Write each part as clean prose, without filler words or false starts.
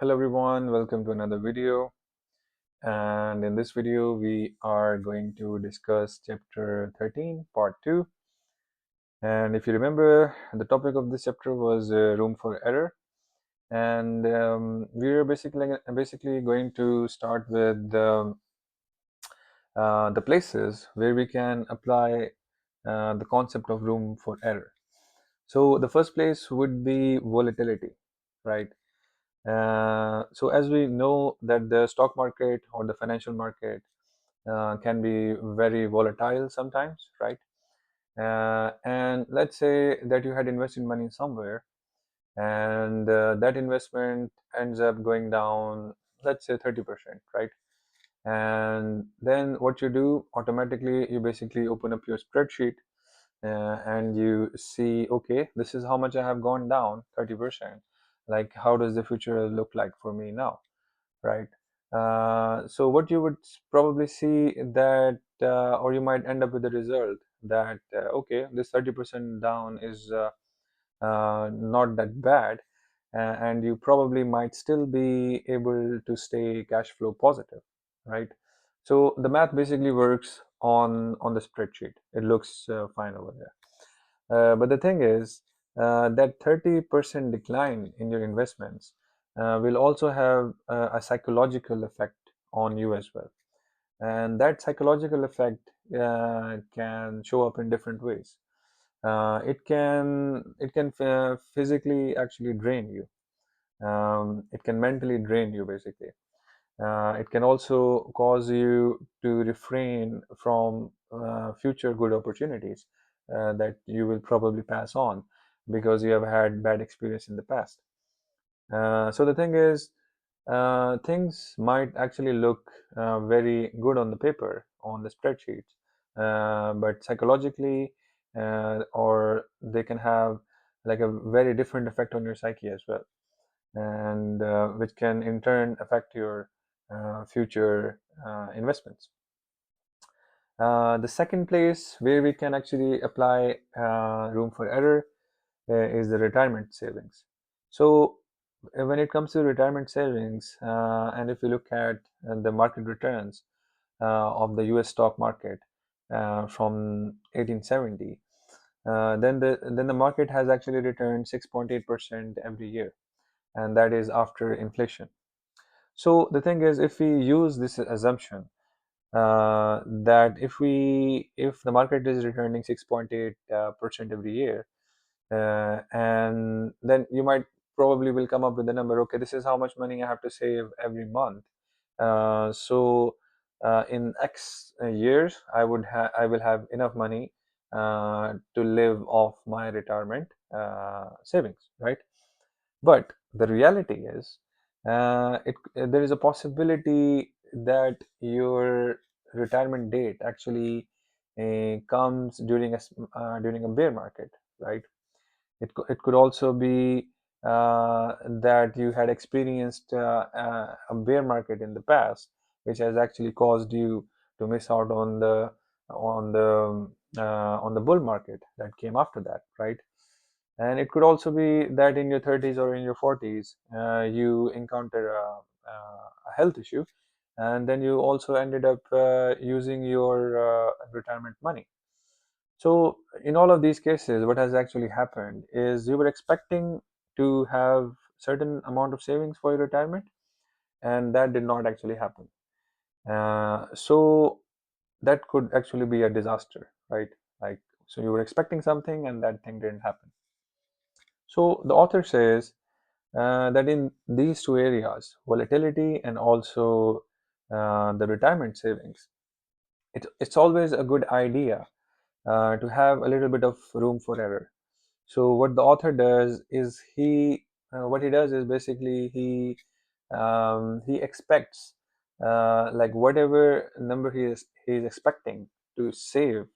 Hello everyone, welcome to another video. And in this video, we are going to discuss chapter 13, part 2. And if you remember, the topic of this chapter was room for error. And we're basically going to start with the places where we can apply the concept of room for error. So the first place would be volatility, right? So as we know that the stock market or the financial market can be very volatile sometimes, right? And let's say that you had invested money somewhere and that investment ends up going down, let's say 30%, right? And then what you do automatically, you basically open up your spreadsheet and you see, okay, this is how much I have gone down 30%. Like, how does the future look like for me now? Right. So what you would probably see that, or you might end up with the result that, okay, this 30% down is not that bad, and you probably might still be able to stay cash flow positive, right? So the math basically works on the spreadsheet. It looks fine over there. But the thing is that 30% decline in your investments will also have a psychological effect on you as well. And that psychological effect can show up in different ways. It can physically actually drain you. It can mentally drain you basically. It can also cause you to refrain from future good opportunities that you will probably pass on because you have had bad experience in the past. So the thing is, things might actually look very good on the paper, on the spreadsheets, but psychologically, or they can have like a very different effect on your psyche as well, and which can in turn affect your future investments. The second place where we can actually apply room for error is the retirement savings. So when it comes to retirement savings, and if you look at the market returns of the US stock market from 1870, then the market has actually returned 6.8% every year, and that is after inflation. So the thing is, if we use this assumption that if the market is returning 6.8% every year, and then you might probably will come up with the number. Okay, this is how much money I have to save every month. So in X years, I will have enough money to live off my retirement savings, right? But the reality is, there is a possibility that your retirement date actually comes during a bear market, right? It could also be that you had experienced a bear market in the past, which has actually caused you to miss out on the bull market that came after that, right? And it could also be that in your 30s or in your 40s, you encounter a health issue, and then you also ended up using your retirement money. So, in all of these cases, what has actually happened is you were expecting to have certain amount of savings for your retirement, and that did not actually happen. So that could actually be a disaster, right? Like, so you were expecting something, and that thing didn't happen. So the author says that in these two areas, volatility and also the retirement savings, it's always a good idea to have a little bit of room for error. So what the author does is what he does is basically he expects like whatever number he is expecting to save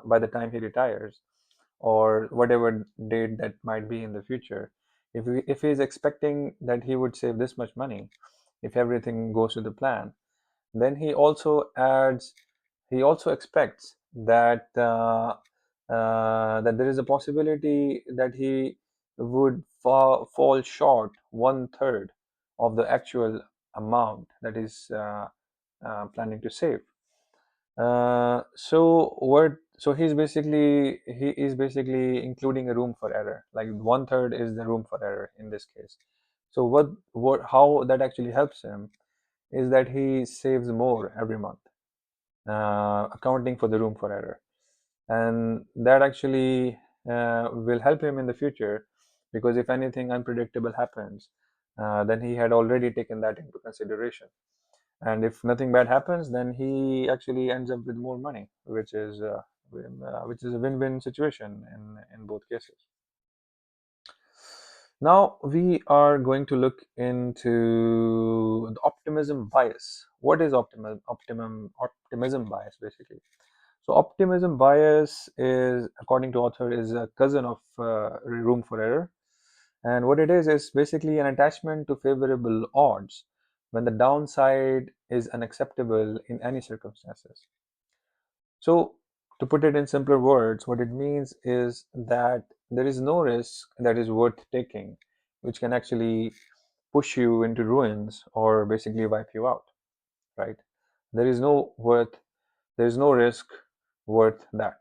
by the time he retires, or whatever date that might be in the future. If he is expecting that he would save this much money if everything goes to the plan, then he also expects that there is a possibility that he would fall short one third of the actual amount that is planning to save. So he is basically including a room for error. Like one third is the room for error in this case. So what how that actually helps him is that he saves more every month, accounting for the room for error, and that actually will help him in the future, because if anything unpredictable happens, then he had already taken that into consideration. And if nothing bad happens, then he actually ends up with more money, which is a win-win situation in both cases. Now we are going to look into the optimism bias. What is optimism bias basically? So optimism bias is, according to author, is a cousin of room for error. And what it is basically an attachment to favorable odds when the downside is unacceptable in any circumstances. So, to put it in simpler words, what it means is that there is no risk that is worth taking, which can actually push you into ruins or basically wipe you out, right? There is no worth, there is no risk worth that.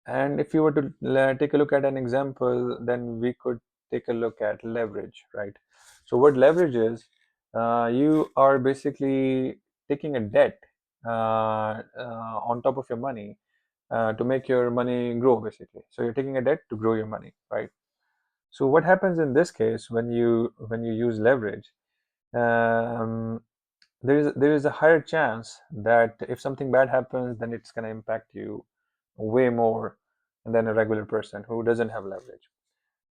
And if you were to take a look at an example, then we could take a look at leverage, right? So what leverage is, you are basically taking a debt on top of your money to make your money grow, basically. So you're taking a debt to grow your money, right? So what happens in this case when you use leverage? Um, there is a higher chance that if something bad happens, then it's going to impact you way more than a regular person who doesn't have leverage.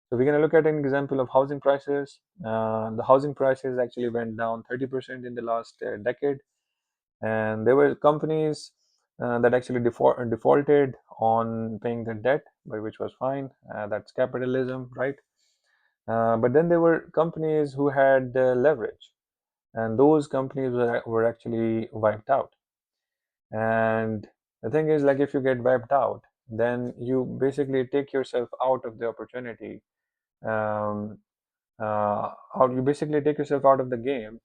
So we're going to look at an example of housing prices. The housing prices actually went down 30% in the last decade, and there were companies that actually defaulted on paying their debt, but which was fine. That's capitalism, right? But then there were companies who had leverage, and those companies were actually wiped out. And the thing is, like, if you get wiped out, then you basically take yourself out of the opportunity. um, you basically take yourself out of the game,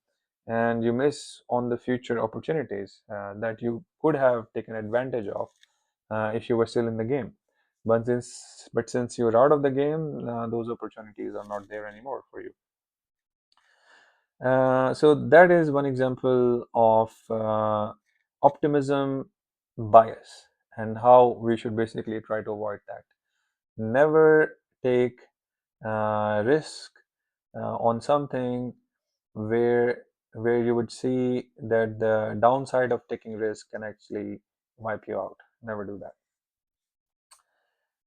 and you miss on the future opportunities that you could have taken advantage of if you were still in the game. But since you're out of the game, those opportunities are not there anymore for you. So that is one example of optimism bias, and how we should basically try to avoid that. Never take risk on something where you would see that the downside of taking risk can actually wipe you out. Never do that.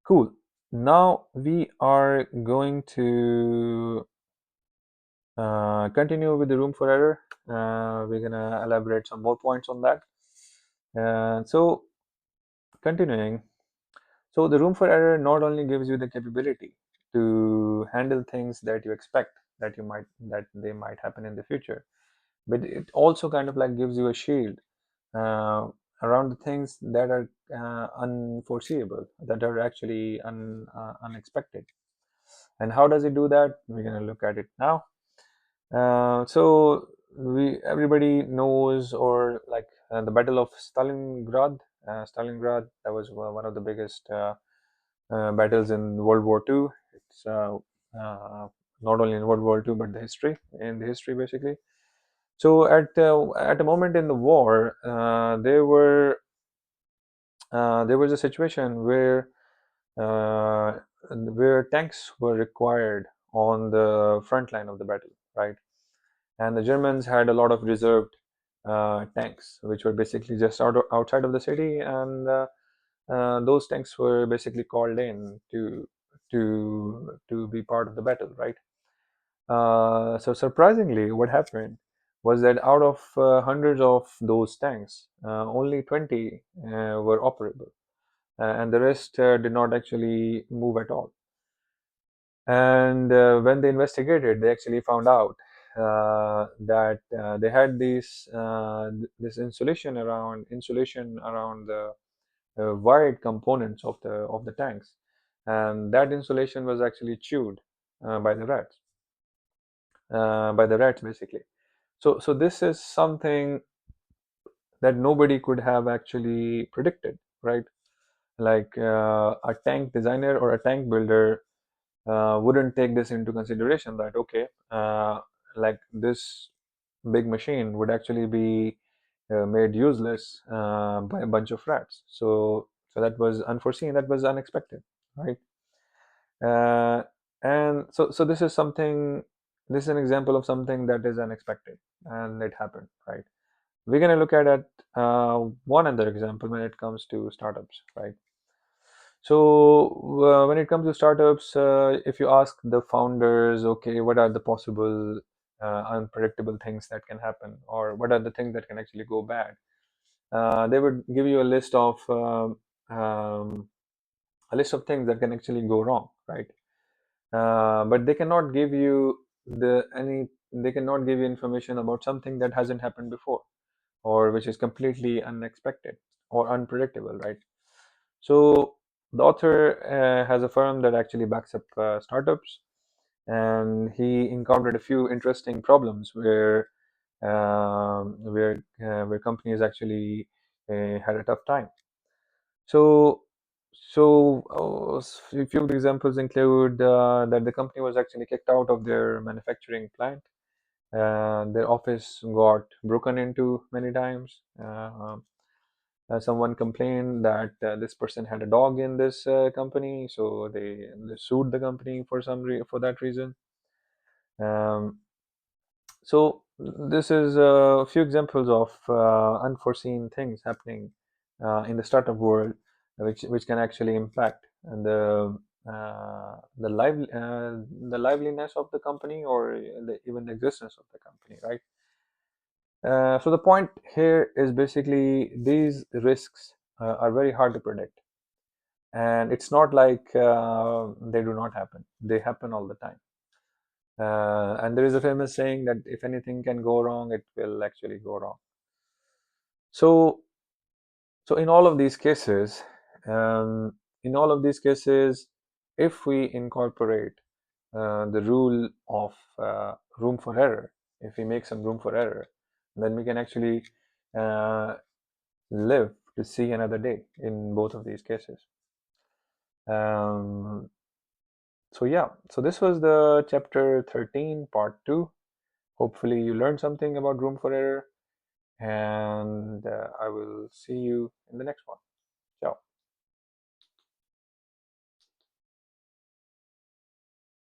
Cool. Now we are going to continue with the room for error. We're gonna elaborate some more points on that. So continuing, so the room for error not only gives you the capability to handle things that you expect that they might happen in the future, but it also kind of like gives you a shield uh, around the things that are unforeseeable, that are actually unexpected. And how does it do that? We're gonna look at it now. So we everybody knows, or like, the Battle of Stalingrad. Stalingrad, that was one of the biggest battles in World War II. It's not only in World War II, but the history basically. So at a moment in the war, there was a situation uh, where tanks were required on the front line of the battle, right? And the Germans had a lot of reserved tanks, which were basically just outside of the city, and those tanks were basically called in to be part of the battle, right? So surprisingly, what happened was that out of hundreds of those tanks, only 20 were operable, and the rest did not actually move at all. And when they investigated, they actually found out that they had this insulation around the wide components of the tanks, and that insulation was actually chewed by the rats. by the rats basically. So this is something that nobody could have actually predicted, right? Like a tank designer or a tank builder wouldn't take this into consideration, that okay, like this big machine would actually be made useless by a bunch of rats. So that was unforeseen, that was unexpected, right? uh, and so this is something, this is an example of something that is unexpected and it happened, right? We're going to look at it, one other example when it comes to startups, right? So when it comes to startups, if you ask the founders, okay, what are the possible unpredictable things that can happen, or what are the things that can actually go bad, they would give you a list of things that can actually go wrong, right? But they cannot give you they cannot give you information about something that hasn't happened before, or which is completely unexpected or unpredictable, right? So the author has a firm that actually backs up startups, and he encountered a few interesting problems where companies actually had a tough time. So a few examples include that the company was actually kicked out of their manufacturing plant. Their office got broken into many times. Someone complained that this person had a dog in this company, so they sued the company for that reason. Um, so this is a few examples of unforeseen things happening in the startup world, which can actually impact the liveliness of the company, or even the existence of the company, right? So the point here is basically these risks are very hard to predict, and it's not like they do not happen. They happen all the time. And there is a famous saying that if anything can go wrong, it will actually go wrong. So, so in all of these cases, um, in all of these cases, if we incorporate the rule of room for error, if we make some room for error, then we can actually uh, live to see another day in both of these cases. Um, so yeah, so this was the chapter 13, part 2. Hopefully you learned something about room for error, and I will see you in the next one.